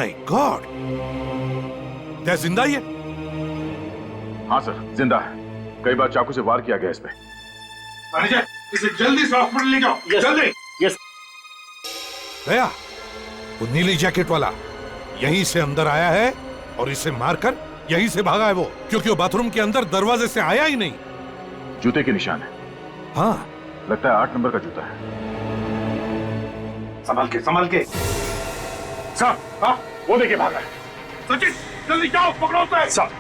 My God, क्या जिंदा ही है? हाँ सर, जिंदा है। कई बार चाकू से वार किया गया इस पे। मैनेजर, इसे जल्दी से हॉस्पिटल ले जाओ। जल्दी। यस। गया वो नीली जैकेट वाला यहीं से अंदर आया है और इसे मारकर यहीं से भागा है वो, क्योंकि वो बाथरूम के अंदर दरवाजे से आया ही नहीं। जूते के निशान है। हाँ, लगता है 8 नंबर का जूता है। संभाल के, संभाल के। साहब, हाँ, वो देखिए भागा है। सचिन, जल्दी जाओ, पकड़ो उसे। साहब,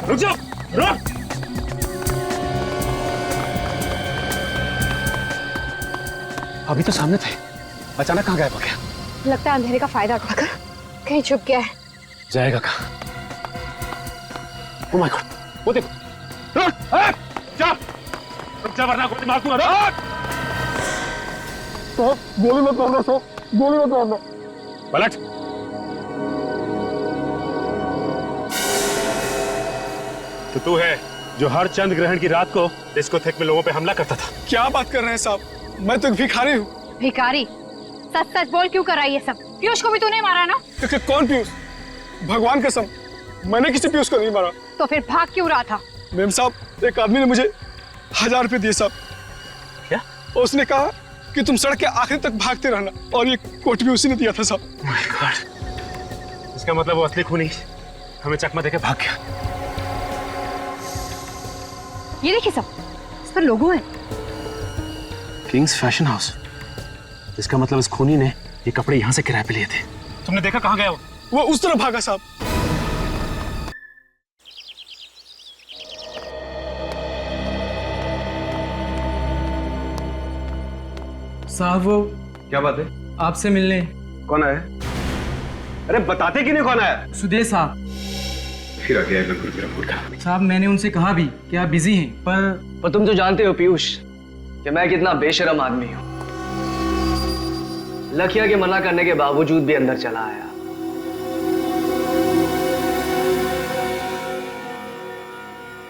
रुक जाओ, रुक। अभी तो सामने थे, अचानक कहाँ गायब हो गया? लगता है अंधेरे का फायदा उठाकर कहीं छुप गया है। जाएगा कहाँ? ओह माय गॉड, वो देखो। रुक, जा, रुक जा वरना गोली मार दूंगा। रुक। तो गोली मत मारना, तो गोली मत मारना। पलट। तो तू है जो हर चंद्र ग्रहण की रात को डिस्कोथेक में लोगों पे हमला करता था। क्या बात कर रहे हैं साहब? मैं तो एक भिखारी हूँ। भिखारी? सच सच बोल, क्यों करा ये सब? पीयूष को भी तूने मारा ना? कौन पीयूष? भगवान कसम, मैंने किसी पीयूष को नहीं मारा। तो फिर भाग क्यों रहा था? मेम साहब, एक आदमी ने मुझे 1000 रुपए दिए साहब। क्या? और उसने कहा कि तुम सड़क के आखिर तक भागते रहना, और ये कोट भी उसी ने दिया था साहब। माय गॉड, इसका मतलब वो असली खूनी हमें चकमा देके भाग गया। ये देखिए सब, इस पर लोगो है। Kings fashion house. इसका मतलब इस खूनी ने ये कपड़े यहाँ से किराए पे लिए थे। तुमने देखा कहाँ गया वो उस तरफ भागा साहब। साहब वो क्या बात है? आपसे मिलने। कौन आया? अरे बताते कि नहीं कौन आया? सुदेश साहब। फिर आ गया बिल्कुल मेरा मूड खराब। साहब मैंने उनसे कहा भी कि आप बिजी हैं, पर तुम तो जानते हो पीयूष कि मैं कितना बेशरम आदमी हूं। लखिया के मना करने के बावजूद भी अंदर चला आया।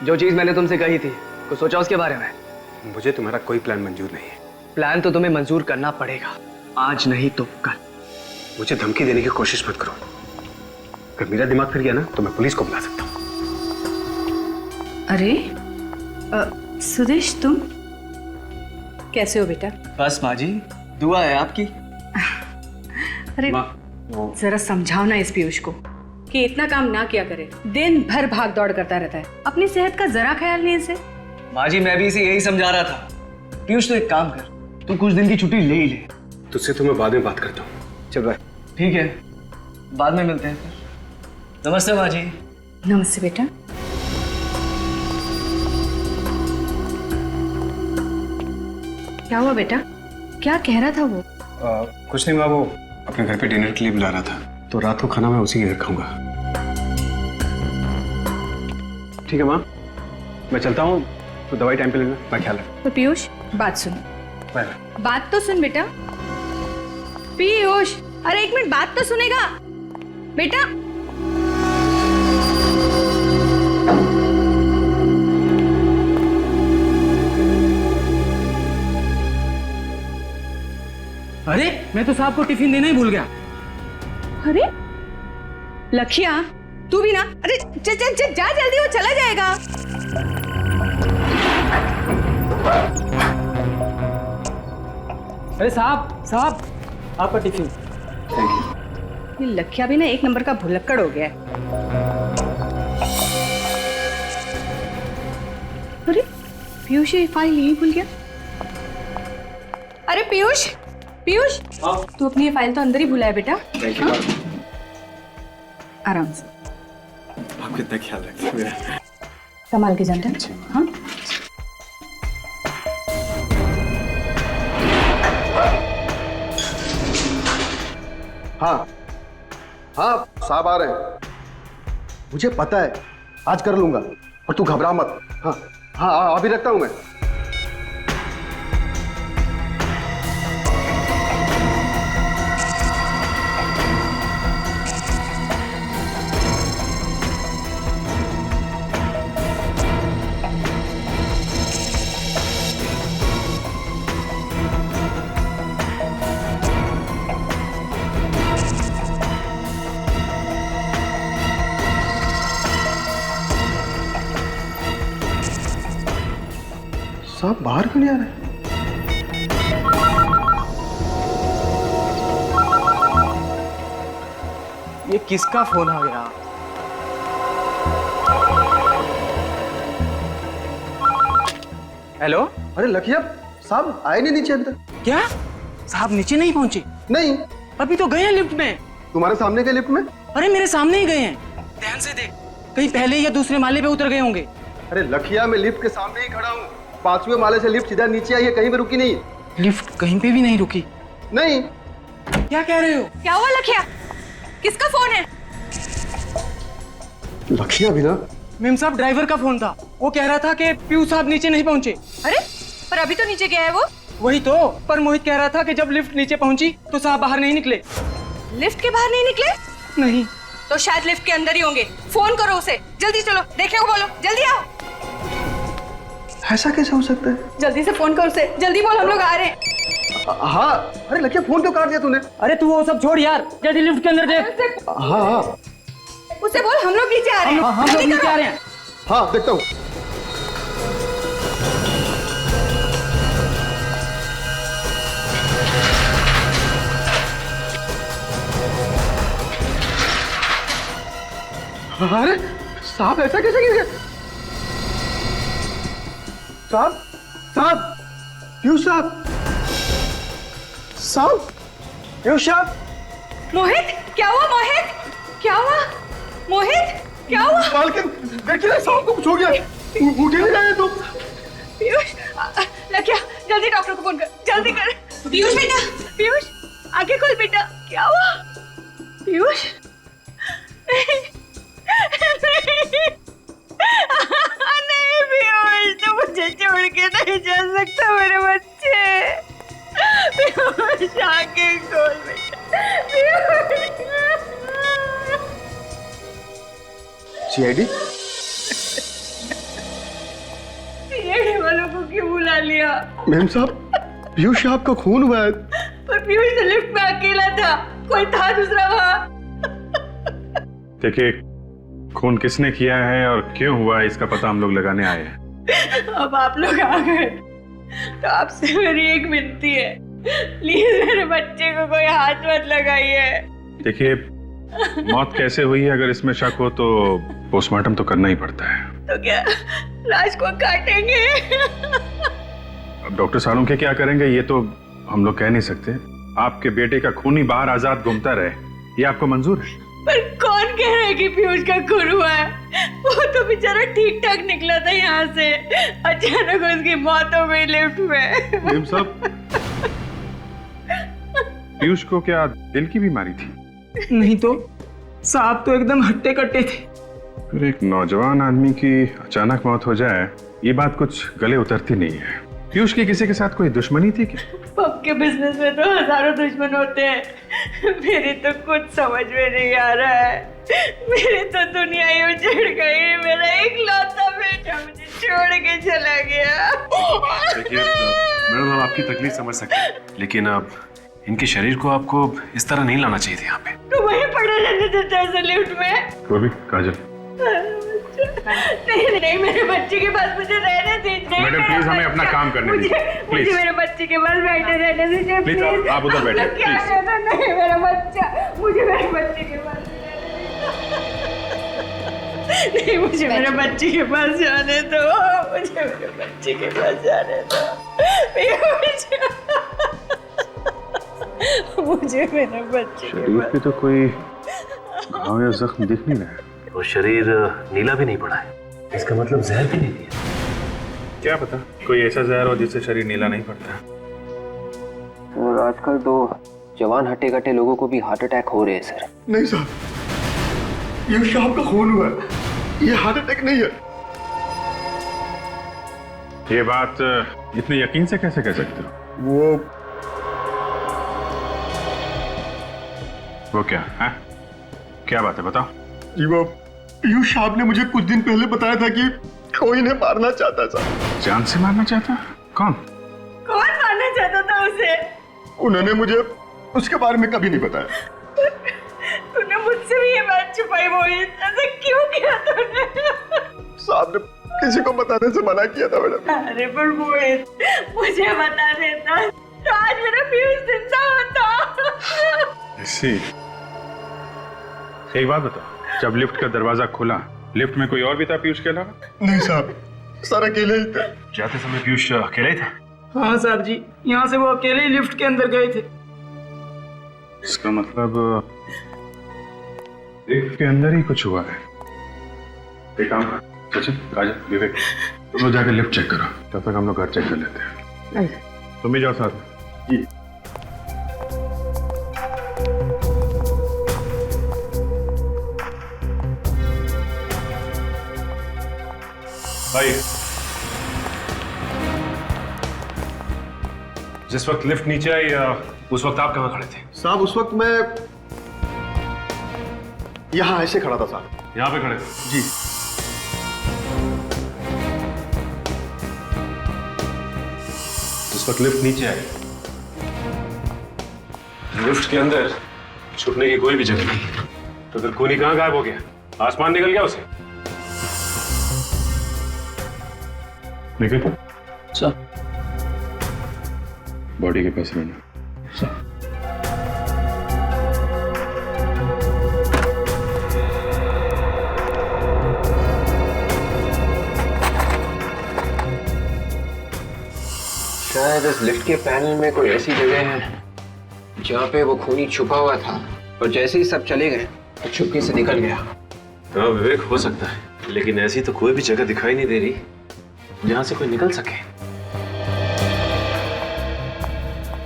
जो चीज मैंने तुमसे कही थी, कुछ सोचा उसके बारे में? मुझे तुम्हारा कोई प्लान मंजूर नहीं है। प्लान तो तुम्हें मंजूर करना पड़ेगा, आज नहीं तो कल। मुझे धमकी देने की कोशिश मत करो। अगर मेरा दिमाग फिर गया ना तो मैं पुलिस को बुला सकता हूँ। अरे सुदेश, तुम कैसे हो बेटा? बस माँ जी, दुआ है आपकी। अरे जरा समझाओ ना इस पीयूष को कि इतना काम ना किया करे। दिन भर भाग दौड़ करता रहता है, अपनी सेहत का जरा ख्याल नहीं इसे। माँ जी, मैं भी इसे यही समझा रहा था। पीयूष तो एक काम कर, तू कुछ दिन की छुट्टी ले ही ले। तुझसे तो मैं बाद में बात करता हूँ। चल बाय। ठीक है, बाद में मिलते हैं फिर। नमस्ते माँ जी। नमस्ते बेटा। क्या हुआ बेटा? क्या कह रहा था वो? कुछ नहीं, मैं वो अपने घर पे डिनर के लिए बुला रहा था, तो रात को खाना मैं उसी के घर खाऊंगा। ठीक है माँ, मैं चलता हूँ। तो दवाई टाइम पे लेना, मैं ख्याल रखूँ। तो पीयूष, बात सुन। बाय। बात तो सुन बेटा। पीयूष, अरे एक मिनट, बात तो सुनेगा बेटा। अरे मैं तो साहब को टिफिन देना ही भूल गया। अरे लखिया, तू भी ना। अरे जा जल्दी, वो चला जाएगा। अरे साहब आपका टिफिन। ये लखिया भी ना एक नंबर का भुलक्कड़ हो गया है। अरे पीयूष ये फाइल यहीं भूल गया। अरे पीयूष, तू अपनी ये फाइल तो अंदर ही भुलाया बेटा। हाँ? आराम से, आप कितना ख्याल रखते मेरा। संभाल के जाना। हाँ हाँ हाँ, साहब आ रहे हैं। मुझे पता है, आज कर लूंगा, और तू घबरा मत। हाँ हाँ, अभी रखता हूं मैं। साहब बाहर क्यों नहीं आ रहे? ये किसका फोन आ गया? हेलो। अरे लखिया साहब आए नहीं नीचे अंदर? क्या साहब नीचे नहीं पहुंचे? नहीं। अभी तो गए हैं लिफ्ट में। तुम्हारे सामने के लिफ्ट में? अरे मेरे सामने ही गए हैं। ध्यान से देख, कहीं पहले या दूसरे माले पे उतर गए होंगे। अरे लखिया मैं लिफ्ट के सामने ही खड़ा हूँ। 5वें माले से लिफ्ट सीधा नीचे आई है, कहीं भी रुकी नहीं। लिफ्ट कहीं पे भी नहीं रुकी। नहीं। क्या कह रहे हो? क्या हुआ लखिया? किसका फोन है? लखिया भी ना? मेम साहब ड्राइवर का फोन था। वो कह रहा था कि पीयूष साहब नीचे नहीं पहुंचे। अरे पर अभी तो नीचे गया है वो। वही तो, पर मोहित कह रहा था कि जब लिफ्ट नीचे पहुंची तो साहब बाहर नहीं निकले। लिफ्ट के बाहर नहीं निकले? नहीं। तो शायद लिफ्ट के अंदर ही होंगे। फोन करो उसे, जल्दी चलो, देखने को बोलो, जल्दी आओ। ऐसा कैसे हो सकता है? जल्दी से फोन करो उसे, जल्दी बोल, हम लोग आ रहे हैं। हाँ। अरे लखिया फोन क्यों काट दिया तूने? अरे तू वो सब छोड़ यार, जल्दी लिफ्ट के अंदर देख। हाँ हाँ उसे बोल हम लोग नीचे आ रहे हैं। हम लोग जल्दी नीचे करो। आ रहे हैं। हाँ देखता हूँ। अरे साहब ऐसा कैसे गिर गया? साहब साहब पीयूष साहब साहब पीयूष साहब। मोहित क्या हुआ? मोहित क्या हुआ? मोहित क्या हुआ? मालकिन देखिए साहब को कुछ हो गया। उठ ही नहीं रहे तुम। पीयूष लखिया जल्दी डॉक्टर को फोन कर, जल्दी कर। पीयूष बेटा, पीयूष आंखें खोल बेटा। क्या हुआ पीयूष? नहीं पीयूष, तो मुझे छोड़ के नहीं जा सकता मेरे बच्चे। पीयूष आंखें खोल बेटा। सीआईडी? सीआईडी वालों को क्यों बुला लिया? मैम साहब पीयूष साहब का खून हुआ है। पर पीयूष तो लिफ्ट में अकेला था, कोई था दूसरा वहाँ। देखिए, खून किसने किया है और क्यों हुआ है इसका पता हम लोग लगाने आए हैं। अब आप लोग आ गए तो आपसे मेरी एक विनती है, प्लीज मेरे बच्चे को कोई हाथ मत लगाइए। देखिए, मौत कैसे हुई है अगर इसमें शक हो तो पोस्टमार्टम तो करना ही पड़ता है। तो क्या लाश को काटेंगे? अब डॉक्टर सालुंखे क्या करेंगे ये तो हम लोग कह नहीं सकते। आपके बेटे का खून ही बाहर आजाद घूमता रहे, ये आपको मंजूर है? पर कौन कह रहा है कि पीयूष का खून हुआ है? वो तो बेचारा ठीक ठाक निकला था यहाँ से, अचानक उसकी मौत हो गई लिफ्ट में। मैम साहब पीयूष को क्या दिल की बीमारी थी? नहीं तो साहब तो एकदम हट्टे कट्टे थे। फिर एक नौजवान आदमी की अचानक मौत हो जाए ये बात कुछ गले उतरती नहीं है। पीयूष की किसी के साथ कोई दुश्मनी थी क्या? पब के बिजनेस में तो हजारों दुश्मन होते हैं, मेरी तो कुछ समझ में नहीं आ रहा है। मेरी तो दुनिया ही उजड़ गई, मेरा इकलौता बेटा मुझे छोड़ के चला गया। देखिए मैडम, हम आपकी तकलीफ समझ सकते हैं, लेकिन अब इनके शरीर को आपको इस तरह नहीं लाना चाहिए था यहाँ पे। तो वहीं पड़े रहने देते ऐसे लिफ्ट में? वो भी काजल, नहीं नहीं, मेरे बच्चे के पास मुझे रहने दीजिए। मैडम प्लीज हमें अपना काम करने दीजिए मुझे प्लीज। मेरे बच्चे के पास बैठे रहने दीजिए प्लीज आप उधर बैठिए प्लीज। नहीं मेरा बच्चा, मुझे मेरे बच्चे के पास नहीं, मुझे मेरे बच्चे के पास जाने दो, मुझे मेरे बच्चे के पास जाने दो। मुझे मेरे बच्चे के शरीर पे तो कोई घाव या जख्म दिख नहीं रहा है। और शरीर नीला भी नहीं पड़ा है, इसका मतलब जहर भी नहीं दिया। क्या पता कोई ऐसा जहर हो जिससे शरीर नीला नहीं पड़ता। और आजकल तो जवान हट्टे कट्टे लोगों को भी हार्ट अटैक हो रहे हैं सर। नहीं साहब, ये साहब का खून हुआ है, ये हार्ट अटैक नहीं है। ये बात इतने यकीन से कैसे कह सकते हो? वो क्या है? क्या बात है बताओ। जी वो पीयूष साहब ने मुझे कुछ दिन पहले बताया था कि कोई इन्हें मारना चाहता था। जान से मारना चाहता? कौन मारना चाहता था उसे? उन्होंने मुझे उसके बारे में कभी नहीं बताया। तूने मुझसे भी ये बात छुपाई मोहित, ऐसा क्यों किया तूने? साहब ने किसी को बताने से मना किया था मैडम। अरे पर मोहित, मुझे बता देता तो आज मेरा पीयूष जिंदा होता। ऐसी एक बात बताओ, जब लिफ्ट का दरवाजा खुला, लिफ्ट में कोई और भी था पीयूष के अलावा? नहीं साहब, सर अकेले ही थे। जाते समय पीयूष अकेला ही था? हाँ साहब जी, यहाँ से वो अकेले ही लिफ्ट के अंदर गए थे। इसका मतलब लिफ्ट के अंदर ही कुछ हुआ है। एक काम कर, सचिन, काजल, विवेक, तुम लोग जाकर लिफ्ट चेक करो, तब तक हम लोग घर चेक कर लेते हैं। तुम भी जाओ साथ में। जी। भाई, जिस वक्त लिफ्ट नीचे आई उस वक्त आप कहाँ खड़े थे? साहब उस वक्त मैं यहाँ ऐसे खड़ा था साहब। यहाँ पे खड़े थे? जी। जिस वक्त लिफ्ट नीचे आई, लिफ्ट के अंदर छुपने की कोई भी जगह नहीं, तो फिर खूनी कहाँ गायब हो गया? आसमान निकल गया उसे? निकल सर, बॉडी के पास रहना। सर। शायद इस लिफ्ट के पैनल में कोई ऐसी जगह है जहाँ पे वो खूनी छुपा हुआ था, और जैसे ही सब चले गए तो चुपके से निकल गया। हाँ विवेक, हो सकता है, लेकिन ऐसी तो कोई भी जगह दिखाई नहीं दे रही जहाँ से कोई निकल सके।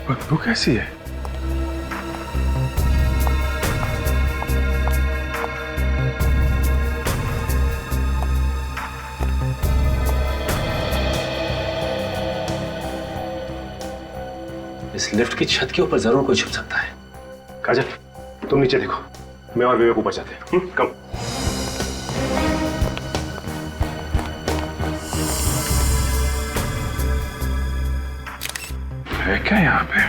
बदबू कैसी है? इस लिफ्ट की छत के ऊपर जरूर कोई छुप सकता है। काजल, तुम नीचे देखो, मैं और विवेक ऊपर जाते हैं। कम। है क्या यहाँ पे?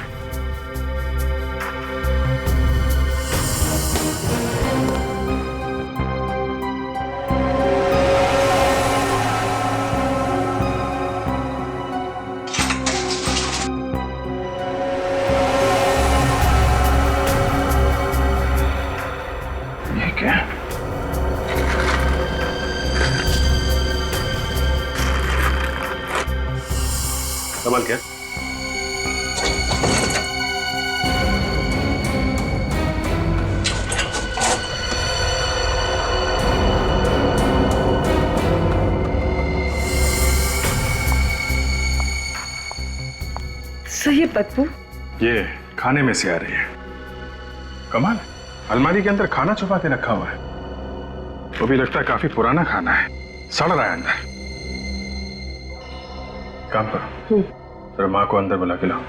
ये क्या? कमाल क्या? सही है बदबू। ये खाने में से आ रही है। कमाल है, अलमारी के अंदर खाना छुपा के रखा हुआ है। वो भी लगता है काफी पुराना खाना है, सड़ रहा है अंदर। काम करो, जरा माँ को अंदर बुला के लाओ।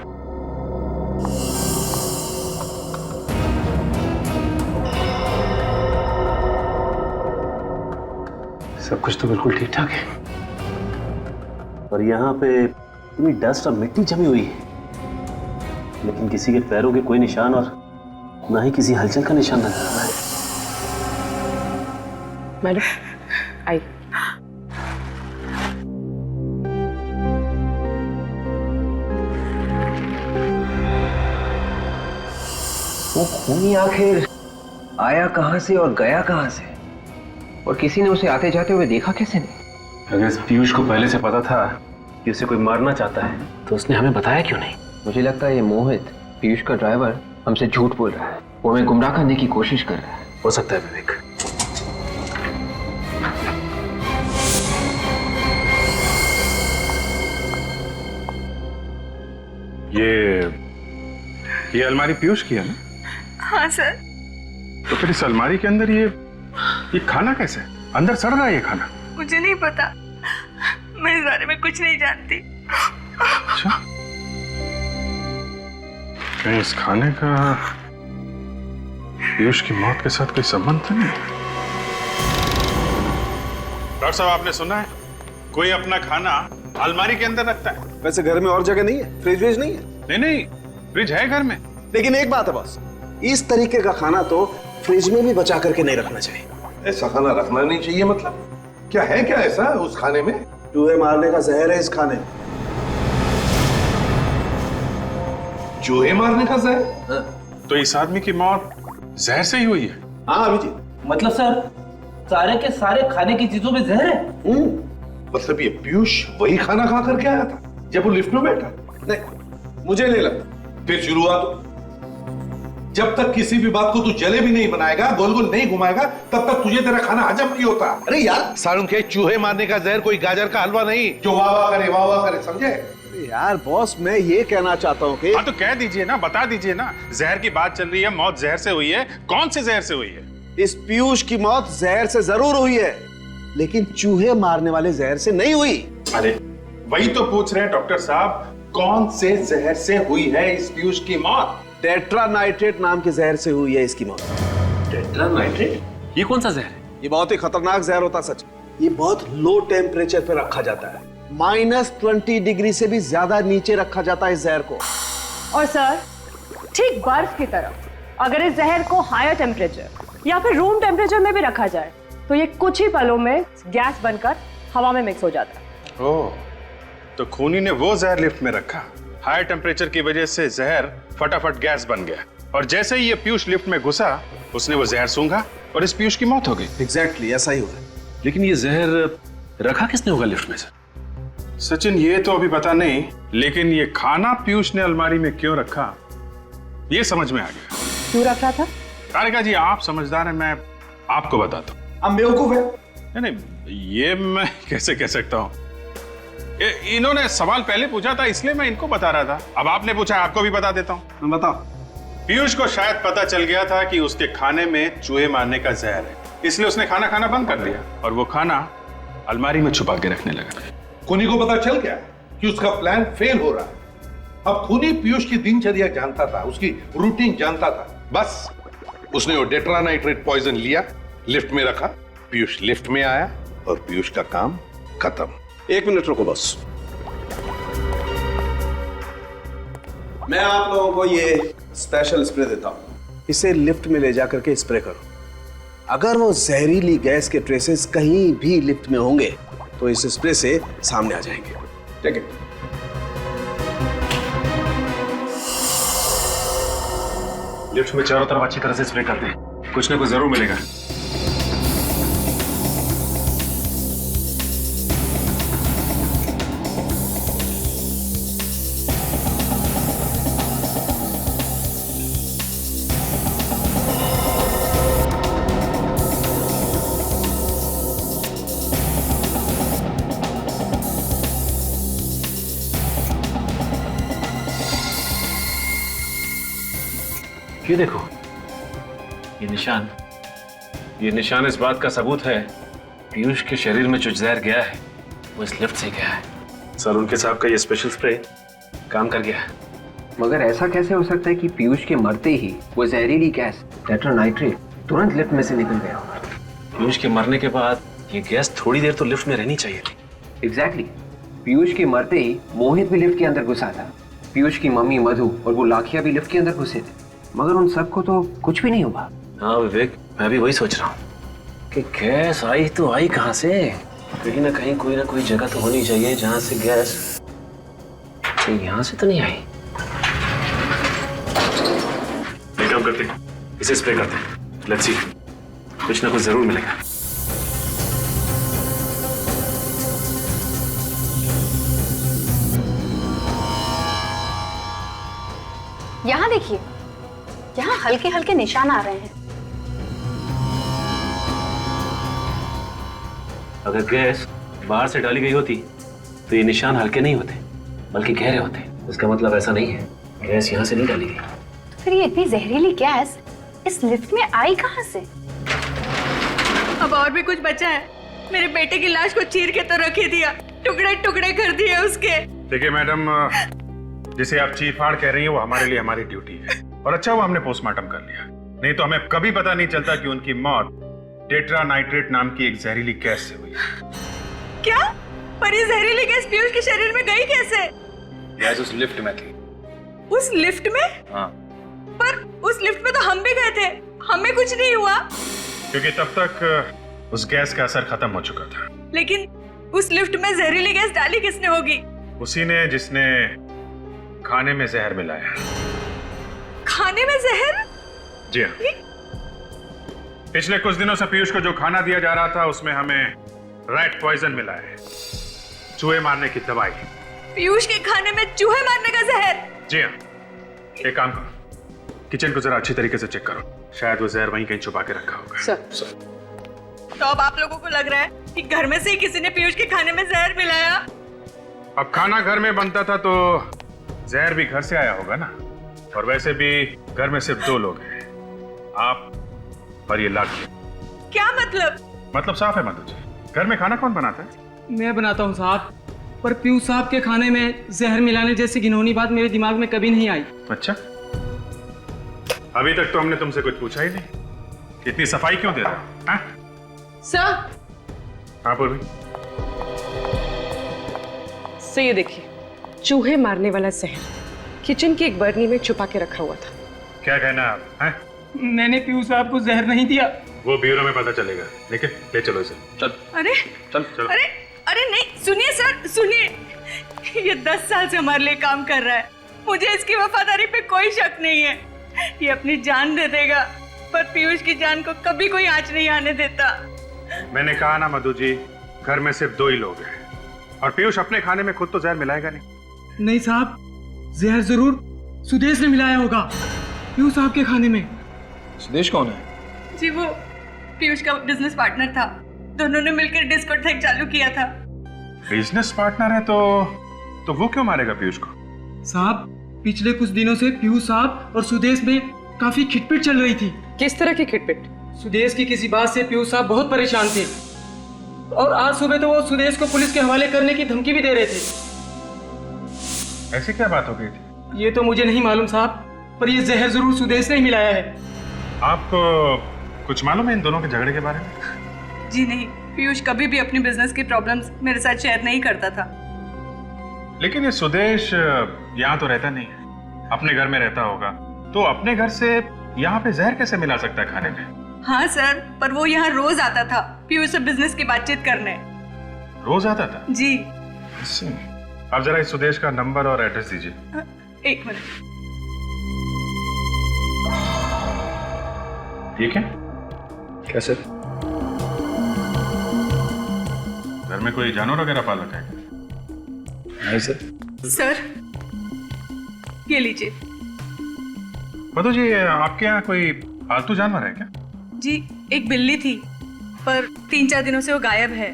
सब कुछ तो बिल्कुल ठीक ठाक है, और यहाँ पे पूरी डस्ट और मिट्टी जमी हुई है, लेकिन किसी के पैरों के कोई निशान और ना ही किसी हलचल का निशान नजर आ रहा है। मैडम आई। वो खूनी आखिर आया कहां से और गया कहां से, और किसी ने उसे आते जाते हुए देखा कैसे नहीं? अगर इस पीयूष को पहले से पता था कि उसे कोई मारना चाहता है, तो उसने हमें बताया क्यों नहीं? मुझे लगता है ये मोहित, पीयूष का ड्राइवर, हमसे झूठ बोल रहा है। वो हमें गुमराह करने की कोशिश कर रहा है। हो सकता है विवेक। ये अलमारी पीयूष की है ना? हाँ सर। तो फिर इस अलमारी के अंदर ये खाना कैसे? अंदर सड़ रहा है ये खाना। मुझे नहीं पता, मैं इस बारे में कुछ नहीं जानती। अच्छा, कहीं इस खाने का पीयूष की मौत के साथ कोई संबंध तो नहीं? डॉक्टर साहब, आपने सुना है कोई अपना खाना अलमारी के अंदर रखता है? वैसे घर में और जगह नहीं है, फ्रिज व्रिज नहीं है? नहीं नहीं, फ्रिज है घर में। लेकिन एक बात है बॉस, इस तरीके का खाना तो फ्रिज में भी बचा करके नहीं रखना चाहिए। ऐसा खाना रखना नहीं चाहिए मतलब? क्या है क्या ऐसा उस खाने में? चूहे मारने का जहर है इस खाने में। चूहे मारने का जहर? तो इस आदमी की मौत जहर से ही हुई है? हाँ अभिजीत। मतलब सर सारे के सारे खाने की चीजों में जहर है? मतलब ये पीयूष वही खाना खा करके आया था जब वो लिफ्ट में बैठा? नहीं, मुझे नहीं लगता। फिर शुरुआत। जब तक किसी भी बात को तू जलेबी नहीं बनाएगा, गोल गोल नहीं घुमाएगा, तब तक तुझे तेरा खाना हजम नहीं होता। अरे यार सारुण के चूहे मारने का जहर कोई गाजर का हलवा नहीं जो वाह वाह करे, समझे? यार बॉस, मैं ये कहना चाहता हूँ कि हाँ तो कह दीजिए ना, बता दीजिए ना। जहर की बात चल रही है, मौत जहर से हुई है। कौन से जहर से हुई है? इस पीयूष की मौत जहर से जरूर हुई है, लेकिन चूहे मारने वाले जहर से नहीं हुई। अरे वही तो पूछ रहे हैं डॉक्टर साहब, कौन से जहर से हुई है इस पीयूष की मौत? टेट्रानाइट्रेट नाम के जहर से हुई है इसकी मौत। टेट्रानाइट्रेट? ये कौन सा जहर है? ये बहुत ही खतरनाक जहर होता सच। ये बहुत लो टेम्परेचर पे रखा जाता है, -20 डिग्री से भी ज्यादा नीचे रखा जाता है इस जहर को। और सर, ठीक बर्फ की तरह अगर इस जहर को हायर टेम्परेचर या फिर रूम टेम्परेचर में भी रखा जाए तो ये कुछ ही पलों में गैस बनकर हवा में मिक्स हो जाता है। ओह, तो खूनी ने वो जहर लिफ्ट में रखा, हाई टेम्परेचर की वजह से जहर फटाफट गैस बन गया, और जैसे ही ये पीयूष लिफ्ट में घुसा उसने वो जहर सूंघा और इस पीयूष की मौत हो गई। एग्जैक्टली ऐसा ही हुआ। लेकिन ये जहर रखा किसने होगा लिफ्ट में सर? सचिन ये तो अभी पता नहीं, लेकिन ये खाना पीयूष ने अलमारी में क्यों रखा ये समझ में आ गया। क्यों रख रहा था? तारिका जी आप समझदार हैं, मैं आपको बताता हूँ। अब बेवकूफ है। नहीं, ये मैं कैसे कह सकता हूँ? इन्होंने सवाल पहले पूछा था इसलिए मैं इनको बता रहा था। अब आपने पूछा, आपको भी बता देता हूँ। बताओ। पीयूष को शायद पता चल गया था कि उसके खाने में चूहे मारने का जहर है, इसलिए उसने खाना खाना बंद कर दिया और वो खाना अलमारी में छुपा के रखने लगा। खूनी को पता चल गया कि उसका प्लान फेल हो रहा है। अब खूनी पीयूष की दिनचर्या जानता था, उसकी रूटीन जानता था। बस उसने वो टेट्रानाइट्रेट पॉइजन लिया, लिफ्ट में रखा, पीयूष लिफ्ट में आया और पीयूष का काम खत्म। 1 मिनट रुको बस, मैं आप लोगों को ये स्पेशल स्प्रे देता हूं। इसे लिफ्ट में ले जाकर के स्प्रे करो। अगर वो जहरीली गैस के ट्रेसेस कहीं भी लिफ्ट में होंगे तो इस स्प्रे से सामने आ जाएंगे। ठीक है? लिफ्ट में चारों तरफ अच्छी तरह से स्प्रे कर दे, कुछ ना कुछ जरूर मिलेगा। ये देखो, ये निशान इस बात का सबूत है पीयूष के शरीर में जो जहर गया है वो इस लिफ्ट से गया है। सर, उनके साहब का ये स्पेशल स्प्रे काम कर गया है। मगर ऐसा कैसे हो सकता है कि पीयूष के मरते ही वो जहरीली गैस टेट्रानाइट्रेट तुरंत लिफ्ट में से निकल गया होगा? पीयूष के मरने के बाद ये गैस थोड़ी देर तो लिफ्ट में रहनी चाहिए थी। एग्जैक्टली। पीयूष के मरते ही मोहित भी लिफ्ट के अंदर घुसा था, पीयूष की मम्मी मधु और वो लाखिया भी लिफ्ट के अंदर घुसे थे, मगर उन सबको तो कुछ भी नहीं हुआ। हाँ विवेक, मैं भी वही सोच रहा हूँ कि गैस आई तो आई कहाँ से? कहीं ना कहीं कोई ना कोई जगह तो होनी चाहिए जहाँ से गैस, यहाँ से तो नहीं आई। एक काम करते हैं, इसे स्प्रे करते हैं, लेट्स सी, कुछ ना कुछ जरूर मिलेगा। यहाँ देखिए, यहाँ हल्के हल्के निशान आ रहे हैं। अगर गैस बाहर से डाली गई होती तो ये निशान हल्के नहीं होते बल्कि गहरे होते। इसका मतलब ऐसा नहीं है गैस यहाँ से नहीं डाली गई। तो फिर ये इतनी जहरीली गैस इस लिफ्ट में आई कहाँ से? अब और भी कुछ बचा है। मेरे बेटे की लाश को चीर के तो रख ही दिया, टुकड़े टुकड़े कर दिए उसके। देखिए मैडम, जिसे आप चीर फाड़ कह रही हैं वो हमारे लिए हमारी ड्यूटी है, और अच्छा हुआ हमने पोस्टमार्टम कर लिया, नहीं तो हमें कभी पता नहीं चलता कि उनकी मौत टेट्रानाइट्रेट नाम की एक जहरीली गैस से हुई। क्या? पर ये जहरीली गैस पीयूष के शरीर में गई कैसे? गैस उस लिफ्ट में थी। उस लिफ्ट में? हाँ। पर उस लिफ्ट में तो हम भी गए थे, हमें कुछ नहीं हुआ। क्योंकि तब तक उस गैस का असर खत्म हो चुका था। लेकिन उस लिफ्ट में जहरीली गैस डाली किसने होगी? उसी ने जिसने खाने में जहर मिलाया। खाने में जहर? जी हाँ। पिछले कुछ दिनों से पीयूष को जो खाना दिया जा रहा था उसमें हमें रैट पॉइजन मिला है, चूहे मारने की दवाई। पीयूष के खाने में चूहे मारने का जहर? जी हाँ। एक काम करो, किचन को जरा अच्छी तरीके से चेक करो, शायद वो जहर वहीं कहीं छुपा के रखा होगा। सर। तो अब आप लोगों को लग रहा है कि घर में से ही किसी ने पीयूष के खाने में जहर मिलाया? अब खाना घर में बनता था तो जहर भी घर से आया होगा ना। और वैसे भी घर में सिर्फ 2 लोग हैं, आप और ये लाडली। क्या मतलब? मतलब साफ है मधु जी, घर में खाना कौन बनाता है? मैं बनाता हूँ साहब, पर पीयूष साहब के खाने में जहर मिलाने जैसी घिनौनी बात मेरे दिमाग में कभी नहीं आई। अच्छा, अभी तक तो हमने तुमसे कुछ पूछा ही नहीं, इतनी सफाई क्यों दे रहे हो? हाँ? सर। हाँ पूर्वी। सर ये देखिए, चूहे मारने वाला जहर किचन की एक बर्नी में छुपा के रखा हुआ था। क्या कहना है आप? हैं? मैंने पीयूष साहब को जहर नहीं दिया। वो ब्यूरो में पता चलेगा, लेकिन ले चलो इसे। चल। अरे चल चलो। अरे नहीं, सुनिए सर, सुनिए। ये 10 साल से हमारे लिए काम कर रहा है, मुझे इसकी वफादारी पे कोई शक नहीं है। ये अपनी जान दे देगा, पर पीयूष की जान को कभी कोई आंच नहीं आने देता। मैंने कहा ना मधु जी, घर में सिर्फ 2 ही लोग हैं, और पीयूष अपने खाने में खुद तो जहर मिलाएगा नहीं। नहीं साहब, जहर जरूर सुदेश ने मिलाया होगा पीयूष साहब के खाने में। सुदेश कौन है? जी वो पीयूष का बिजनेस पार्टनर था, दोनों ने मिलकर डिस्कोथेक चालू किया था। बिजनेस पार्टनर है तो वो क्यों मारेगा पीयूष को? साहब, पिछले कुछ दिनों से पीयूष साहब और सुदेश में काफी खिटपिट चल रही थी। किस तरह की खिटपिट? सुदेश की किसी बात से पीयूष साहब बहुत परेशान थे, और आज सुबह तो वो सुदेश को पुलिस के हवाले करने की धमकी भी दे रहे थे। ऐसी क्या बात हो गई थी? ये तो मुझे नहीं मालूम साहब, पर ये जहर जरूर सुदेश ने ही मिलाया है। आपको कुछ मालूम है इन दोनों के झगड़े के बारे में? जी नहीं, पीयूष कभी भी अपनी बिजनेस की प्रॉब्लम्स मेरे साथ शेयर नहीं करता था। लेकिन ये सुदेश यहाँ तो रहता नहीं है, अपने घर में रहता होगा, तो अपने घर से यहाँ पे जहर कैसे मिला सकता है खाने में? हाँ सर, पर वो यहाँ रोज आता था पीयूष से बिजनेस की बातचीत करने। रोज आता था? जी। आप जरा इस सुदेश का नंबर और एड्रेस दीजिए। 1 मिनट। ठीक है? कैसे? घर में कोई जानवर वगैरह पाल रखा है? नहीं सर। सर ये लीजिए। मधु जी, आपके यहाँ कोई पालतू जानवर है क्या? जी एक बिल्ली थी, पर 3-4 दिनों से वो गायब है।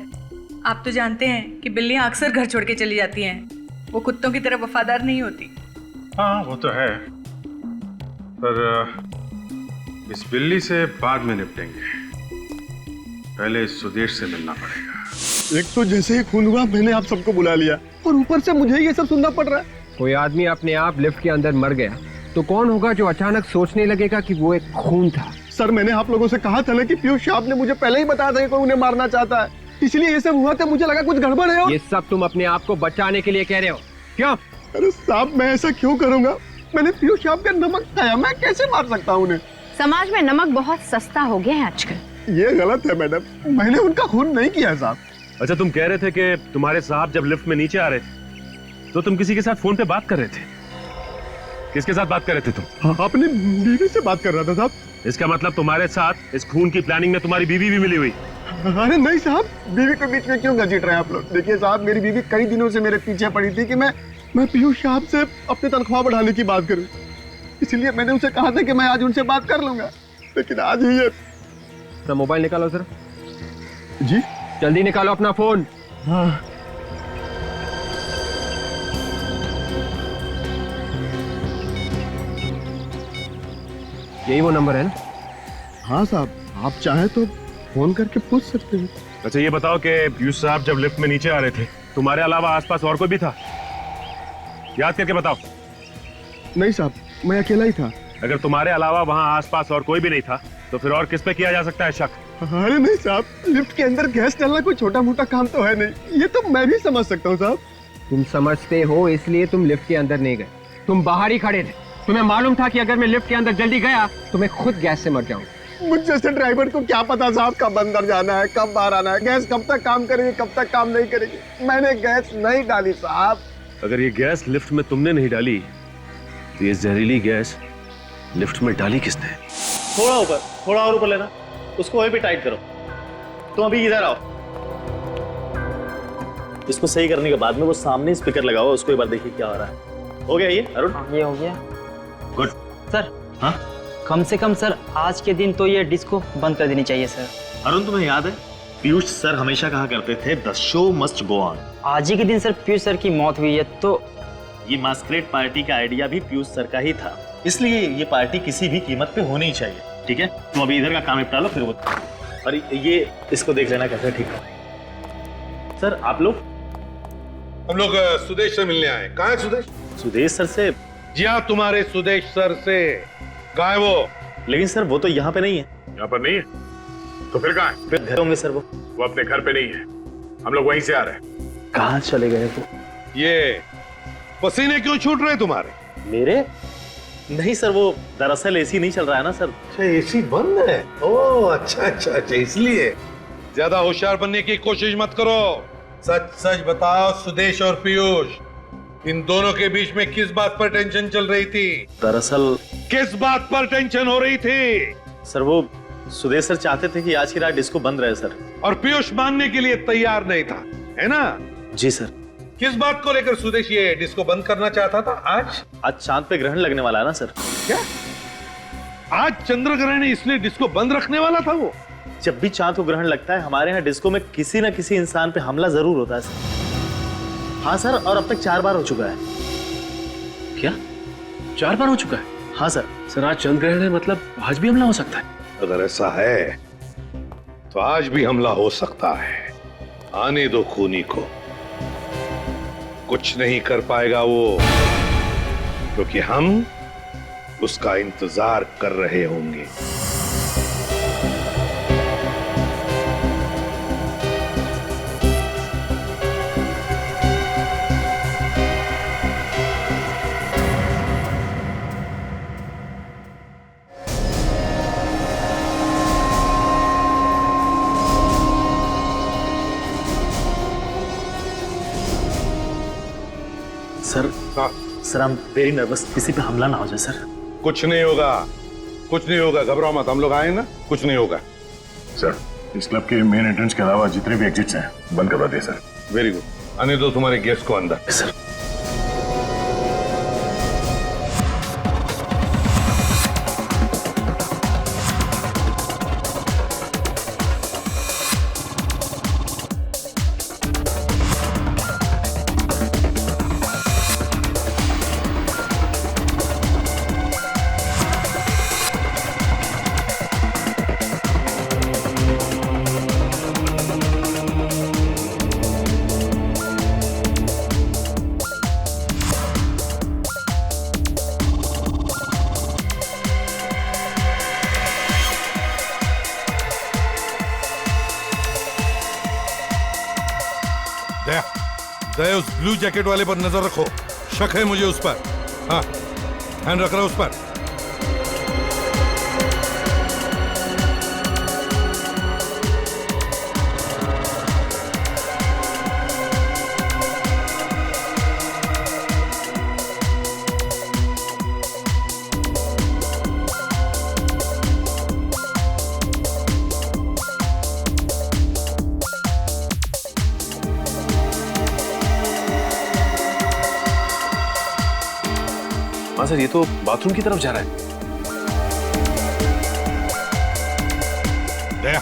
आप तो जानते हैं कि बिल्लियां अक्सर घर छोड़ के चली जाती हैं, वो कुत्तों की तरह वफादार नहीं होती। हाँ वो तो है, पर इस बिल्ली से बाद में निपटेंगे, पहले इस सुदेश से मिलना पड़ेगा। एक तो जैसे ही खून हुआ मैंने आप सबको बुला लिया, और ऊपर से मुझे ये सब सुनना पड़ रहा है। कोई आदमी अपने आप लिफ्ट के अंदर मर गया तो कौन होगा जो अचानक सोचने लगेगा कि वो एक खून था? सर मैंने आप लोगों से कहा था ना कि पीयूष साहब ने मुझे पहले ही बताया था कि कोई उन्हें मारना चाहता है, इसलिए ये सब हुआ था। मुझे लगा कुछ गड़बड़ है। ये सब तुम अपने आप को बचाने के लिए कह रहे हो क्यों? अरे साहब, मैं ऐसा क्यों करूंगा? मैंने पीयूष साहब का नमक खाया, मैं कैसे मार सकता हूँ उन्हें? समाज में नमक बहुत सस्ता हो गया है आजकल। ये गलत है मैडम, मैंने उनका खून नहीं किया साहब। अच्छा, तुम कह रहे थे कि तुम्हारे साहब जब लिफ्ट में नीचे आ रहे थे तो तुम किसी के साथ फोन पे बात कर रहे थे। किसके साथ बात कर रहे थे तुम? अपनी बीवी से बात कर रहा था साहब। इसका मतलब तुम्हारे साथ इस खून की प्लानिंग में तुम्हारी बीवी भी मिली हुई? अरे नहीं साहब, बीवी के बीच में क्यों घसीट रहे हैं आप लोग? देखिए साहब, मेरी बीवी कई दिनों से मेरे पीछे पड़ी थी कि मैं पीयूष साहब से अपनी तनख्वाह बढ़ाने की बात करूं, इसलिए मैंने उनसे कहा था कि मैं आज उनसे बात कर लूंगा, लेकिन आज ही ये। अपना मोबाइल निकालो सर। जी जल्दी निकालो अपना फोन। हाँ। यही वो नंबर है ना? हाँ साहब, आप चाहें तो फोन करके पूछ सकते हैं। अच्छा ये बताओ कि पीयूष साहब जब लिफ्ट में नीचे आ रहे थे तुम्हारे अलावा आसपास और कोई भी था? याद करके बताओ। नहीं साहब, मैं अकेला ही था। अगर तुम्हारे अलावा वहाँ आसपास और कोई भी नहीं था तो फिर और किस पे किया जा सकता है शक? अरे नहीं साहब, लिफ्ट के अंदर गैस डालना कोई छोटा मोटा काम तो है नहीं, ये तो मैं भी समझ सकता हूँ साहब। तुम समझते हो इसलिए तुम लिफ्ट के अंदर नहीं गए, तुम बाहर ही खड़े थे। तुम्हें मालूम था कि अगर मैं लिफ्ट के अंदर जल्दी गया तो मैं खुद गैस से मर जाऊं, मुझ जैसे ड्राइवर को क्या पता साहब कब अंदर जाना है, कब बाहर आना है, गैस कब तक काम करेगी, कब तक काम नहीं करेगी। मैंने गैस नहीं डाली साहब। अगर ये गैस लिफ्ट में तुमने नहीं डाली तो ये जहरीली गैस लिफ्ट में डाली किसने? थोड़ा और ऊपर लेना, उसको वहीं पे टाइट करो। तुम अभी इधर आओ, इसको सही करने के बाद में वो सामने स्पीकर लगाओ, उसको एक बार देखिए क्या हो रहा है। हो गया ये अरुण? ये हो गया। गुड सर हाँ कम से कम सर आज के दिन तो ये डिस्को बंद कर देनी चाहिए सर। अरुण, तुम्हें याद है पीयूष सर हमेशा कहा करते थे the show must go on. आज ही के दिन सर पीयूष सर की मौत हुई है, तो ये मास्करेड पार्टी का आइडिया भी पीयूष सर का ही था, इसलिए ये पार्टी किसी भी कीमत पे होनी ही चाहिए। ठीक है, तुम अभी इधर का काम निपटा लो, फिर वो और ये इसको देख लेना कैसे ठीक है। सर आप लोग? हम लोग सुदेश से मिलने आए। कहाँ है सुदेश? सुदेश सर से? जी हाँ, तुम्हारे सुदेश सर से। कहाँ है वो? लेकिन सर वो तो यहाँ पे नहीं है। यहाँ पर नहीं है तो फिर कहाँ है? फिर घर होंगे सर। वो अपने घर पे नहीं है, हम लोग वहीं से आ रहे हैं। कहाँ चले गए वो? ये पसीने क्यों छूट रहे तुम्हारे? मेरे? नहीं सर, वो दरअसल एसी नहीं चल रहा है ना सर। अच्छा, एसी बंद है? ओह अच्छा, इसलिए। ज्यादा होशियार बनने की कोशिश मत करो। सच सच बताओ सुदेश और पीयूष, इन दोनों के बीच में किस बात पर टेंशन चल रही थी? दरअसल किस बात पर टेंशन हो रही थी? सर वो सुदेश सर चाहते थे कि आज की रात डिस्को बंद रहे सर। और पीयूष मानने के लिए तैयार नहीं था, है ना? जी सर। किस बात को लेकर सुदेश ये डिस्को बंद करना चाहता था? आज चांद पे ग्रहण लगने वाला है ना सर। क्या आज चंद्र ग्रहण है इसलिए डिस्को बंद रखने वाला था वो? जब भी चांद को ग्रहण लगता है हमारे यहाँ डिस्को में किसी न किसी इंसान पे हमला जरूर होता है सर। हाँ सर, और अब तक 4 बार हो चुका है। क्या 4 बार हो चुका है? हाँ सर। सर आज चंद्र ग्रहण है, मतलब आज भी हमला हो सकता है? अगर ऐसा है तो आज भी हमला हो सकता है। आने दो खूनी को, कुछ नहीं कर पाएगा वो, क्योंकि हम उसका इंतजार कर रहे होंगे। Sir sir I am very nervous, किसी पे हमला ना हो जाए सर। कुछ नहीं होगा, कुछ नहीं होगा, घबराओ मत, हम लोग आए ना, कुछ नहीं होगा। सर इस क्लब के मेन एंट्रेंस के अलावा जितने भी एग्जिट्स हैं बंद करवा दिए सर। वेरी गुड, आने दो तुम्हारे गेस्ट को अंदर। सर दया, उस ब्लू जैकेट वाले पर नजर रखो, शक है मुझे उस पर। हाँ, ध्यान रख रहा उस पर। हाँ सर, ये तो बाथरूम की तरफ जा रहा है। दया,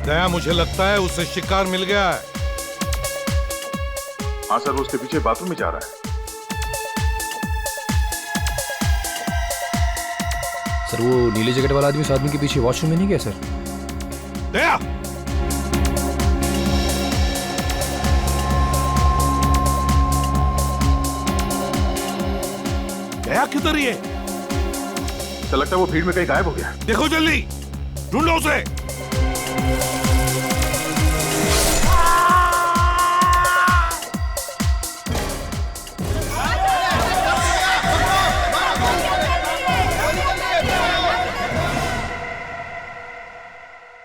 दया मुझे लगता है उसे शिकार मिल गया है। हाँ सर, वो उसके पीछे बाथरूम में जा रहा है। सर वो नीले जैकेट वाला आदमी उस आदमी के पीछे वॉशरूम में नहीं गया सर? दया, दया किधर ही है? तो लगता है वो भीड़ में कहीं गायब हो गया। देखो जल्दी, ढूंढो उसे।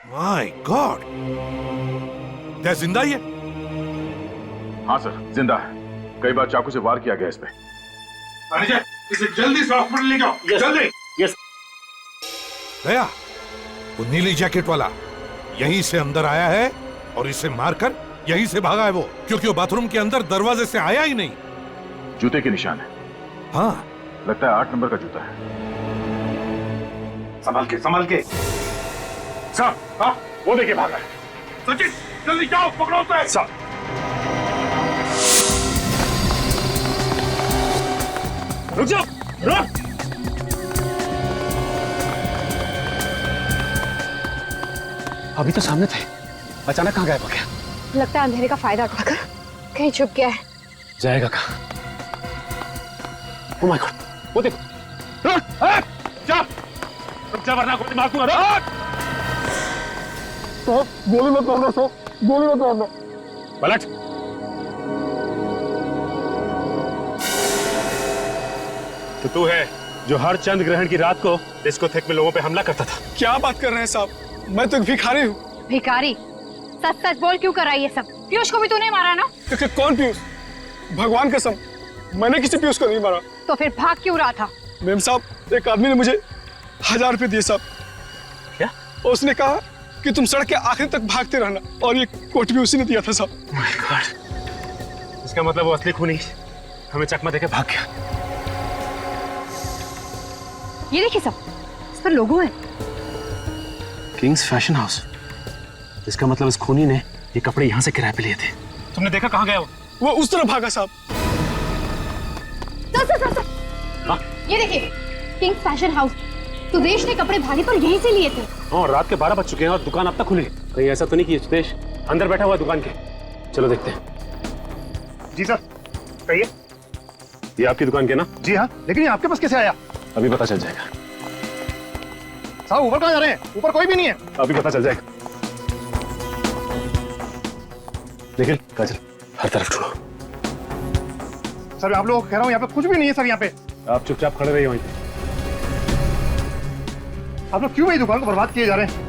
माय गॉड, क्या जिंदा ही है? हाँ सर, जिंदा है। कई बार चाकू से वार किया गया इस पे। मैनेजर, इसे जल्दी से हॉस्पिटल ले जाओ। जल्दी। यस। दया, वो नीली जैकेट वाला यहीं से अंदर आया है और इसे मारकर यहीं से भागा है वो, क्योंकि वो बाथरूम के अंदर दरवाजे से आया ही नहीं। जूते के निशान है। हाँ, लगता है 8 नंबर का जूता है। संभाल के, संभाल के। सर, हाँ, वो देखिए भागा है। सचिन, जल्दी जाओ, पकड़ो उसे। सर, रुक जाओ, रुक। अभी तो सामने थे, अचानक कहाँ गायब हो गया? लगता है अंधेरे का फायदा उठाकर कहीं छुप गया है। जाएगा कहाँ? ओह माय गॉड, वो देखो। रुक जा वरना गोली मार दूंगा। रुक। तो गोली मत मारना, तो गोली मत मारना। पलट। तो तू है जो हर चंद्र ग्रहण की रात को डिस्कोथेक में लोगों पे हमला करता था। क्या बात कर रहे हैं साहब? मैं तो एक भिखारी हूँ। भिखारी? सच सच बोल, क्यों कर रहा है ये सब? पीयूष को भी तूने मारा ना? कौन पीयूष? भगवान कसम, मैंने किसी पीयूष को नहीं मारा। तो फिर भाग क्यों रहा था? मेम साहब, एक आदमी ने मुझे 1000 रुपए दिए साहब। क्या? उसने कहा कि तुम सड़क के आखिर तक भागते रहना, और ये कोट भी उसी ने दिया था साहब। माय गॉड, इसका मतलब वो असली खूनी हमें चकमा देके भाग गया। ये देखिए सब, इस पर लोगो है। Kings fashion house. इसका मतलब इस खूनी ने ये कपड़े यहाँ से किराए पे लिए थे। तुमने देखा कहाँ गया वो उस तरफ भागा साहब। सर, ये देखिए, किंग्स फैशन हाउस। सुदेश ने कपड़े भागे तो यहीं से लिए थे। और रात के 12 बज चुके हैं और दुकान अब तक खुली। कहीं ऐसा तो नहीं कि सुदेश अंदर बैठा हुआ है दुकान के? चलो देखते हैं। जी सर, कहिए। ये आपकी दुकान के ना? जी हाँ, लेकिन ये आपके पास कैसे आया? अभी पता चल जाएगा। साहब ऊपर कहाँ जा रहे हैं? ऊपर कोई भी नहीं है। अभी पता चल जाएगा। निखिल, काजल, हर तरफ ढूंढो। सर आप लोगों को कह रहा हूँ, यहाँ पे कुछ भी नहीं है सर। यहाँ पे आप चुपचाप खड़े रहिए वहीं पे। आप लोग क्यों मेरी दुकान को बर्बाद किए जा रहे हैं?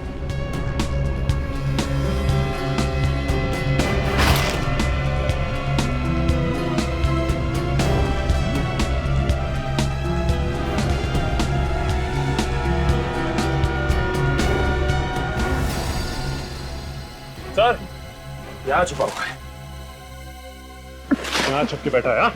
सर, यहाँ छुपा हुआ है। यहाँ छुप के बैठा है। हाँ,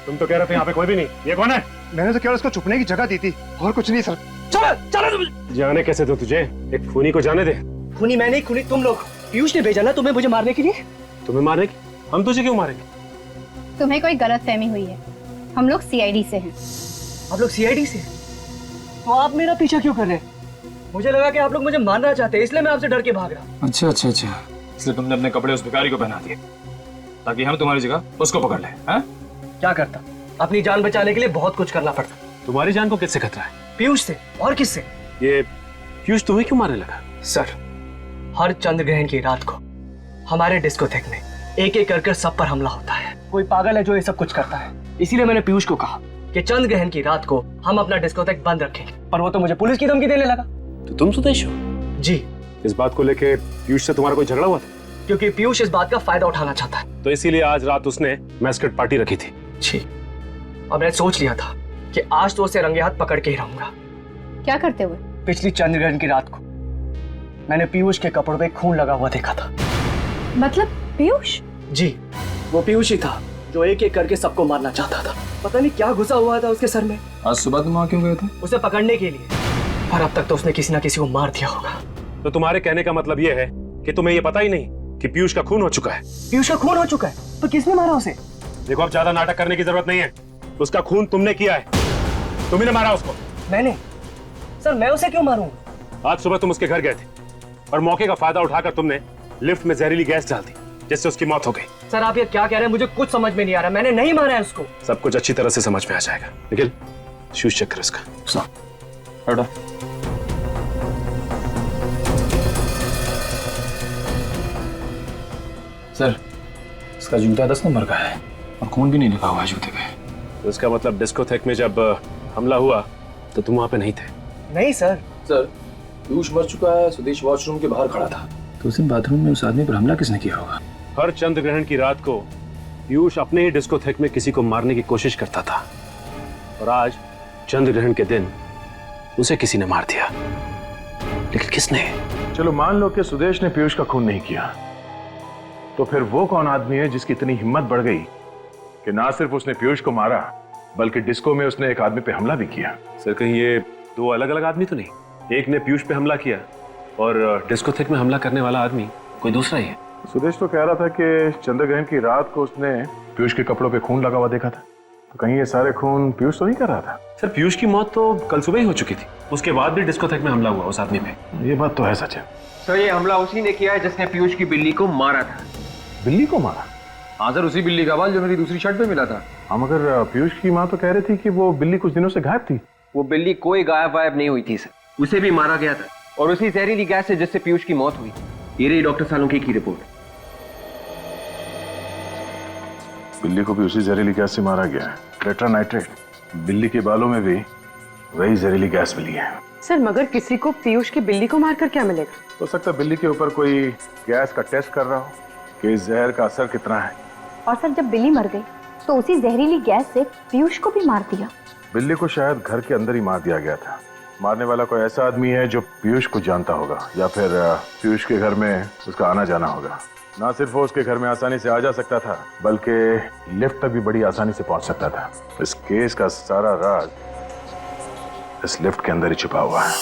तुम तो कह रहे थे यहाँ पे कोई भी नहीं। ये कौन है? मैंने तो केवल इसको छुपने की जगह दी थी, और कुछ नहीं सर। चलो तुम। जाने कैसे दो तुझे? एक खूनी को जाने दे। खूनी मैं नहीं, खूनी तुम लोग। पीयूष ने भेजा ना तुम्हें मुझे मारने के लिए। तुम्हें मारने की? हम तुझे क्यों मारेंगे? तुम्हें कोई गलतफहमी हुई है। हम लोग सीआईडी से हैं। आप लोग सीआईडी से? तो आप मेरा पीछा क्यों कर रहे हैं? मुझे लगा कि आप लोग मुझे मारना चाहते हैं, इसलिए मैं आपसे डर के भाग रहा। अच्छा, इसलिए तुमने अपने कपड़े उस भिखारी को पहना दिए ताकि हम तुम्हारी जगह उसको पकड़ लें। हाँ? क्या करता? अपनी जान बचाने के लिए बहुत कुछ करना पड़ता। तुम्हारी जान को किससे खतरा है? पीयूष से। और किससे? ये पीयूष तुम्हें क्यों मारने लगा? सर, हर चंद्र ग्रहण की रात को हमारे डिस्कोथेक में एक एक कर सब पर हमला होता है। कोई पागल है जो ये सब कुछ करता है। इसीलिए मैंने पीयूष को कहा कि चंद्र ग्रहण की रात को हम अपना डिस्कोथेक बंद रखेंगे, पर वो तो मुझे पुलिस की धमकी देने लगा। तो तुम सुदेश हो? जी। इस बात को लेके पीयूष से तुम्हारा कोई झगड़ा हुआ था? क्योंकि पीयूष इस बात का फायदा उठाना चाहता है, तो इसीलिए आज रात उसने मैस्कट पार्टी रखी थी। जी, और मैंने सोच लिया था कि आज तो उसे रंगे हाथ पकड़ के ही रहूंगा। क्या करते हुए? पिछली चंद्र ग्रहण की रात को मैंने पीयूष के कपड़ों पे खून लगा हुआ देखा था। मतलब पीयूष? जी, वो पीयूष ही था जो एक एक करके सबको मारना चाहता था। पता नहीं क्या घुसा हुआ था उसके सर में। आज सुबह तुम वहां क्यों गए थे? उसे पकड़ने के लिए, पर अब तक तो उसने किसी ना किसी को मार दिया होगा। तो तुम्हारे कहने का मतलब यह है कि तुम्हें यह पता ही नहीं कि पीयूष का खून हो चुका है? पीयूष का खून हो चुका है? तो किसने मारा उसे? देखो, अब ज्यादा नाटक करने की जरूरत नहीं है। उसका खून तुमने किया है, तुमने मारा उसको। मैंने? सर, मैं उसे क्यों मारूं? आज सुबह तुम उसके घर गए थे और मौके का फायदा उठाकर तुमने लिफ्ट में जहरीली गैस डाल दी, जिससे उसकी मौत हो गई। सर, आप ये क्या कह रहे हैं? मुझे कुछ समझ में नहीं आ रहा। मैंने नहीं मारा है उसको। सब कुछ अच्छी तरह से समझ में आ जाएगा। निखिल, शूज चेक कर इसका। हटो। सर, इसका जूता 10 नंबर का है और खून भी नहीं लिखा हुआ है जूते पे। तो इसका मतलब डिस्कोथेक में जब हमला हुआ तो तुम वहां पे नहीं थे? नहीं सर। सर, पीयूष मर चुका है, सुदेश वॉशरूम के बाहर खड़ा था। तो उस दिन बाथरूम में उस आदमी पर हमला किसने किया होगा? हर चंद्र ग्रहण की रात को पीयूष अपने ही डिस्कोथेक में किसी को मारने की कोशिश करता था, और आज चंद्र ग्रहण के दिन उसे किसी ने मार दिया। लेकिन किसने? चलो मान लो कि सुदेश ने पीयूष का खून नहीं किया, तो फिर वो कौन आदमी है जिसकी इतनी हिम्मत बढ़ गई कि ना सिर्फ उसने पीयूष को मारा बल्कि डिस्को में उसने एक आदमी पे हमला भी किया? सर कहीं ये दो अलग अलग आदमी तो नहीं? एक ने पीयूष पे हमला किया और डिस्कोथेक में हमला करने वाला आदमी कोई दूसरा ही है। सुदेश तो कह रहा था कि चंद्र ग्रहण की रात को उसने पीयूष के कपड़ों पे खून लगा हुआ देखा था, तो कहीं ये सारे खून पीयूष तो नहीं कर रहा था? सर पीयूष की मौत तो कल सुबह ही हो चुकी थी, उसके बाद भी डिस्कोथेक में हमला हुआ उस आदमी पे। ये बात तो है सचिन। सर ये हमला उसी ने किया है जिसने पीयूष की बिल्ली को मारा था। बिल्ली को मारा? हाँ सर, उसी बिल्ली का बाल जो मेरी दूसरी शर्ट पे मिला था। हाँ मगर पीयूष की माँ तो कह रही थी कि वो बिल्ली कुछ दिनों से गायब थी। वो बिल्ली कोई गायब वायब नहीं हुई थी सर, उसे भी मारा गया था, और उसी जहरीली गैस से जिससे पीयूष की मौत हुई। ये रही डॉक्टर सालुंके की रिपोर्ट। बिल्ली को भी उसी जहरीली गैस से मारा गया है, टेट्रा नाइट्रेट। बिल्ली के बालों में भी वही जहरीली गैस मिली है। सर मगर किसी को पीयूष की बिल्ली को मारकर क्या मिलेगा? हो सकता है बिल्ली के ऊपर कोई गैस का टेस्ट कर रहा हो कि इस जहर का असर कितना है। और सर जब बिल्ली मर गई तो उसी जहरीली गैस से पीयूष को भी मार दिया। बिल्ली को शायद घर के अंदर ही मार दिया गया था। मारने वाला कोई ऐसा आदमी है जो पीयूष को जानता होगा, या फिर पीयूष के घर में उसका आना जाना होगा। ना सिर्फ वो उसके घर में आसानी से आ जा सकता था, बल्कि लिफ्ट तक भी बड़ी आसानी से पहुंच सकता था। इस केस का सारा राज इस लिफ्ट के अंदर ही छुपा हुआ है।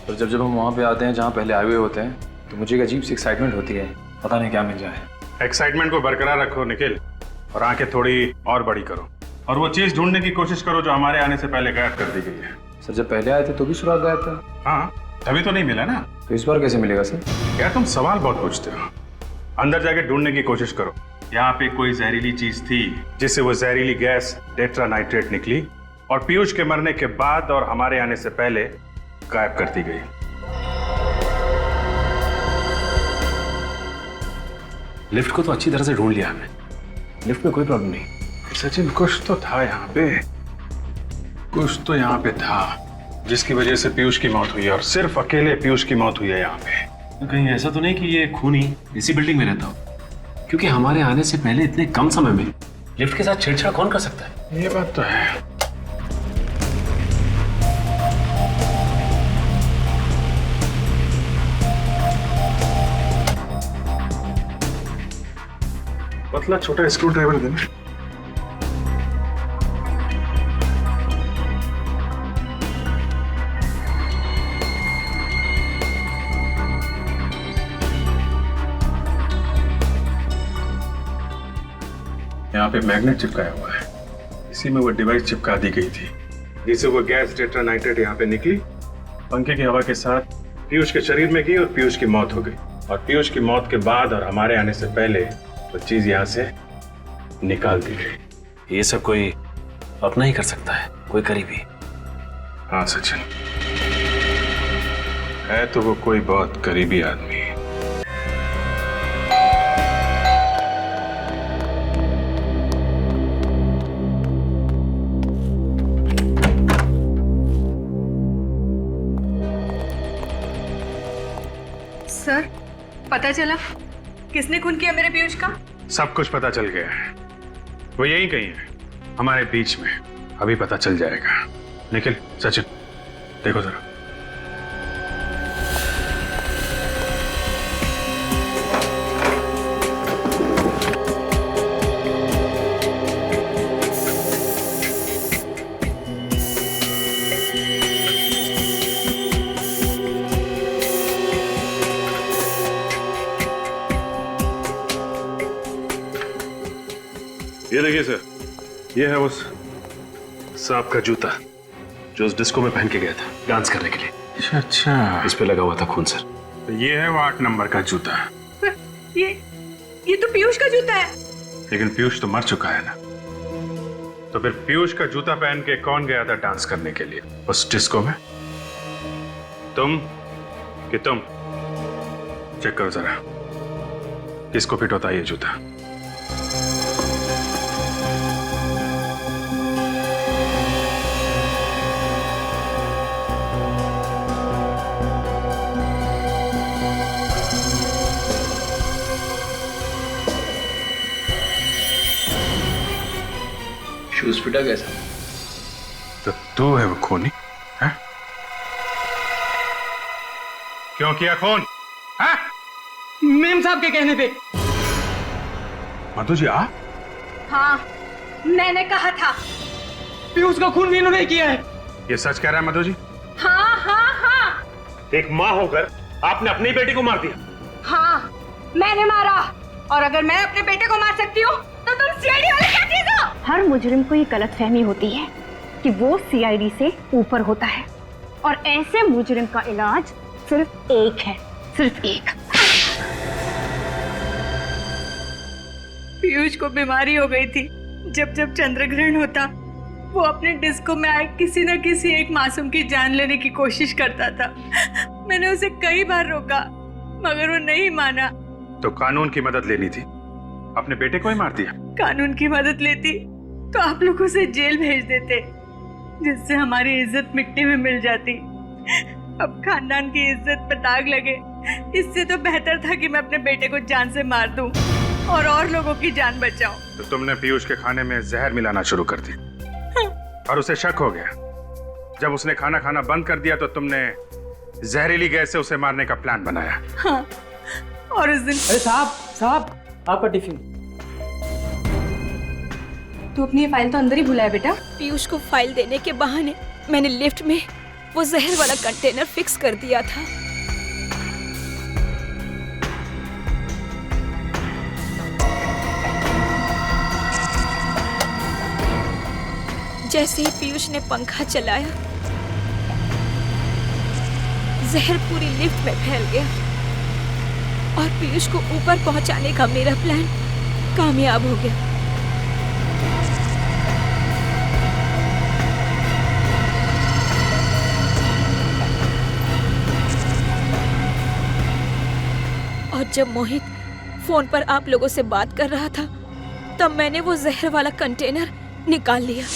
और जब हम वहाँ पे आते हैं जहाँ पहले आए हुए होते हैं, तो मुझे एक अजीब सी एक्साइटमेंट होती है, पता नहीं क्या मिल जाए। एक्साइटमेंट को बरकरार रखो निखिल, और आंखें थोड़ी और बड़ी करो, और वो चीज ढूंढने की कोशिश करो जो हमारे आने से पहले गायब कर दी गई है। सर जब पहले आए थे तो भी सुराग गायब था। हाँ, तभी तो नहीं मिला ना। तो इस बार कैसे मिलेगा सर? यार तुम सवाल बहुत पूछते हो। अंदर जाके ढूंढने की कोशिश करो। यहाँ पे कोई जहरीली चीज थी जिससे वो जहरीली गैस टेट्रा नाइट्रेट निकली, और पीयूष के मरने के बाद और हमारे आने से पहले गायब कर दी गई। लिफ्ट को तो अच्छी तरह से ढूंढ लिया हमने, लिफ्ट में कोई प्रॉब्लम नहीं। सचिन कुछ तो था यहाँ पे, कुछ तो यहाँ पे था जिसकी वजह से पीयूष की मौत हुई है, और सिर्फ अकेले पीयूष की मौत हुई है यहाँ पे। कहीं ऐसा तो नहीं कि ये खूनी इसी बिल्डिंग में रहता हो? क्योंकि हमारे आने से पहले इतने कम समय में लिफ्ट के साथ छेड़छाड़ कौन कर सकता है? ये बात तो है। पतला छोटा स्क्रू ड्राइवर देना। यहाँ पे मैग्नेट चिपकाया हुआ है, इसी में वो डिवाइस चिपका दी गई थी जिससे वो गैस टेट्रा नाइट्रेट यहाँ पे निकली, पंखे की हवा के साथ पीयूष के शरीर में गई और पीयूष की मौत हो गई। और पीयूष की मौत के बाद और हमारे आने से पहले वो चीज यहाँ से निकाल दी गई। ये सब कोई अपना ही कर सकता है, कोई करीबी? हाँ सचिन, है तो वो कोई बहुत करीबी आदमी। सर पता चला किसने खून किया मेरे पीयूष का? सब कुछ पता चल गया है, वो यही कहीं है हमारे बीच में, अभी पता चल जाएगा। निखिल, सचिन देखो जरा। ये देखिए सर, ये है उस सांप का जूता जो उस डिस्को में पहन के गया था डांस करने के लिए। अच्छा अच्छा, इस पे लगा हुआ था खून सर। तो ये है वो 8 नंबर का जूता। ये तो पीयूष का जूता है। लेकिन पीयूष तो मर चुका है ना, तो फिर पीयूष का जूता पहन के कौन गया था डांस करने के लिए उस डिस्को में? तुम कि तुम? चेक करो जरा, किसको फिट होता है ये जूता। शूज फिटा कैसा? तो तू है वो खूनी है? क्यों किया खून? है? मेम साहब के कहने पे। मधु जी आ? हाँ, मैंने कहा था। पीयूष का खून भी इन्होंने किया है। ये सच कह रहा है मधु जी? हाँ हाँ हाँ एक माँ होकर आपने अपनी बेटी को मार दिया। हाँ, मैंने मारा। और अगर मैं अपने बेटे को मार सकती हूँ तो तुम सीआईडी वाले क्या चीज हो? हर मुजरिम को ये गलतफहमी होती है कि वो सीआईडी से ऊपर होता है, और ऐसे मुजरिम का इलाज सिर्फ एक है, सिर्फ एक। पीयूष को बीमारी हो गई थी। जब जब चंद्र ग्रहण होता वो अपने डिस्को में आए किसी न किसी एक मासूम की जान लेने की कोशिश करता था। मैंने उसे कई बार रोका मगर वो नहीं माना। तो कानून की मदद लेनी थी, अपने बेटे को ही मार दिया। कानून की मदद लेती तो आप लोग उसे जेल भेज देते, जिससे हमारी इज्जत मिट्टी में मिल जाती। अब खानदान की इज्जत पर दाग लगे, इससे तो बेहतर था कि मैं अपने बेटे को जान से मार दूं और लोगों की जान बचाऊं। तो तुमने पीयूष के खाने में जहर मिलाना शुरू कर दी और उसे शक हो गया। जब उसने खाना खाना बंद कर दिया तो तुमने जहरीली गैस से उसे मारने का प्लान बनाया। हाँ, और उस दिन अरे साहब आपका टिफिन। तू अपनी फाइल तो अंदर ही भुलाया बेटा। पीयूष को फाइल देने के बहाने मैंने लिफ्ट में वो जहर वाला कंटेनर फिक्स कर दिया था। जैसे ही पीयूष ने पंखा चलाया जहर पूरी लिफ्ट में फैल गया और पीयूष को ऊपर पहुंचाने का मेरा प्लान कामयाब हो गया। और जब मोहित फोन पर आप लोगों से बात कर रहा था तब मैंने वो जहर वाला कंटेनर निकाल लिया।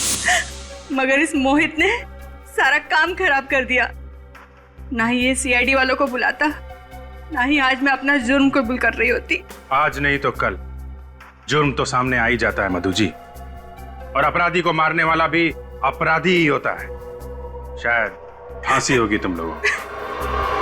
मगर इस मोहित ने सारा काम खराब कर दिया। ना ही ये सीआईडी वालों को बुलाता, ना ही आज मैं अपना जुर्म कबूल कर रही होती। आज नहीं तो कल जुर्म तो सामने आ ही जाता है मधु जी, और अपराधी को मारने वाला भी अपराधी ही होता है। शायद फांसी होगी तुम लोगों को।